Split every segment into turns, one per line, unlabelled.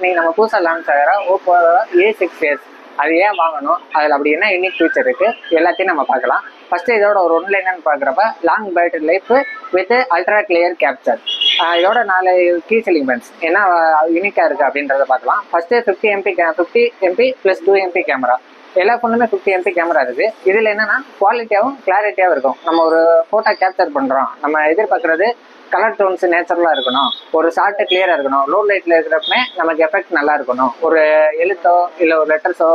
நீங்கள் நம்ம புதுசாக லான்ச் ஆகிற ஓப்போ A6s அது ஏன் வாங்கணும், அதில் அப்படி என்ன யூனிக் ஃபீச்சர் இருக்குது எல்லாத்தையும் நம்ம பார்க்கலாம். ஃபஸ்ட்டு இதோட ஒரு ஒன்றில் என்னென்னு பார்க்குறப்ப long battery life with ultra clear capture. இதோட 4 கீ எலிமெண்ட்ஸ் என்ன யூனிக்காக இருக்குது அப்படின்றத பார்க்கலாம். First 50 MP plus 2 MP camera. எல்லா ஃபோனுமே 50 MP கேமரா இருக்குது. இதில் என்னென்னா குவாலிட்டியாகவும் கிளாரிட்டியாகவும் இருக்கும். நம்ம ஒரு ஃபோட்டோ கேப்சர் பண்ணுறோம், நம்ம எதிர்பார்க்குறது கலர் டோன்ஸ் நேச்சுரலாக இருக்கணும், ஒரு ஷார்ட்டு கிளியராக இருக்கணும், லோ லைட்டில் இருக்கிறப்பமே நமக்கு எஃபெக்ட் நல்லா இருக்கணும், ஒரு எழுத்தோ இல்லை ஒரு லெட்டர்ஸோ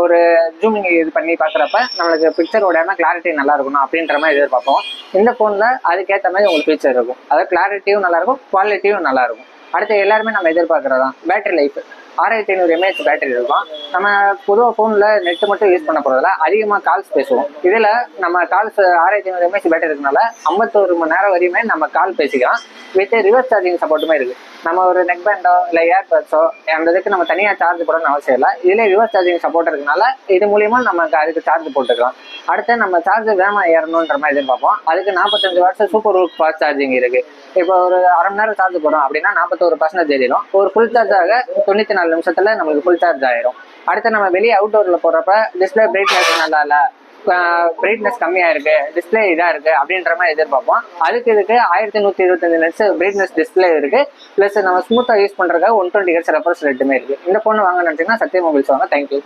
ஒரு ஜூமிங் இது பண்ணி பார்க்குறப்ப நம்மளுக்கு பிக்சரோட கிளாரிட்டி நல்லா இருக்கணும் அப்படின்ற மாதிரி எதிர்பார்ப்போம். இந்த ஃபோனில் அதுக்கேற்ற மாதிரி உங்களுக்கு ஃபீச்சர் இருக்கும். அதாவது கிளாரிட்டியும் நல்லாயிருக்கும், குவாலிட்டியும் நல்லாயிருக்கும். அடுத்து எல்லாருமே நம்ம எதிர்பார்க்குறது தான் பேட்டரி லைஃப். 6500 mAh பேட்டரி இருக்கும். நம்ம பொதுவாக ஃபோனில் நெட்டு மட்டும் யூஸ் பண்ண போகிறதில்ல, அதிகமாக கால்ஸ் பேசுவோம். இதில் நம்ம கால்ஸ் 6500 mAh பேட்டரி இருக்கனால 51 மணி நேரம் வரையுமே நம்ம கால் பேசிக்கலாம். வித் ரிவர்ஸ் சார்ஜிங் சப்போர்ட்டுமே இருக்குது. நம்ம ஒரு நெக் பேண்டோ இல்லை ஏர்பட்ஸோ அந்த இதுக்கு நம்ம தனியாக சார்ஜ் போடணும்னு அவசியம் இல்லை. இதில் ரிவர்ஸ் சார்ஜிங் சப்போர்ட் இருக்கனால இது மூலிமா நமக்கு அதுக்கு சார்ஜ் போட்டுக்கலாம். அடுத்து நம்ம சார்ஜ் வேகமாக ஏறணுன்ற மாதிரி எதிர்பார்ப்போம். அதுக்கு 45 watts super VOOC fast charging இருக்குது. இப்போ ஒரு அரை மணி நேரம் சார்ஜ் போடும் அப்படின்னா 41% ஏறிடும். ஒரு ஃபுல் சார்ஜ் ஆக 94 நிமிஷத்தில் நம்மளுக்கு ஃபுல் சார்ஜ் ஆயிரும். அடுத்து நம்ம வெளியே அவுட்டோரில் போடுறப்ப டிஸ்பிளே பிரைட்னஸ் நல்லா இல்லை, பிரைட்னஸ் கம்மியாக இருக்குது, டிஸ்பிளே இதாக இருக்குது அப்படின்ற மாதிரி எதிர்பார்ப்போம். இதுக்கு 1125 நெட்ஸ் பிரைட்னஸ் டிஸ்பிளே இருக்குது. ப்ளஸ் நம்ம ஸ்மூத்தாக யூஸ் பண்ணுறதுக்காக 120 Hz ரெஃப்ரெஷ் ரேட்டுமே இருக்குது. இந்த ஃபோன் வாங்க நினச்சிங்கன்னா சத்யா மொபைல்ஸ் வாங்க. தேங்க்யூ.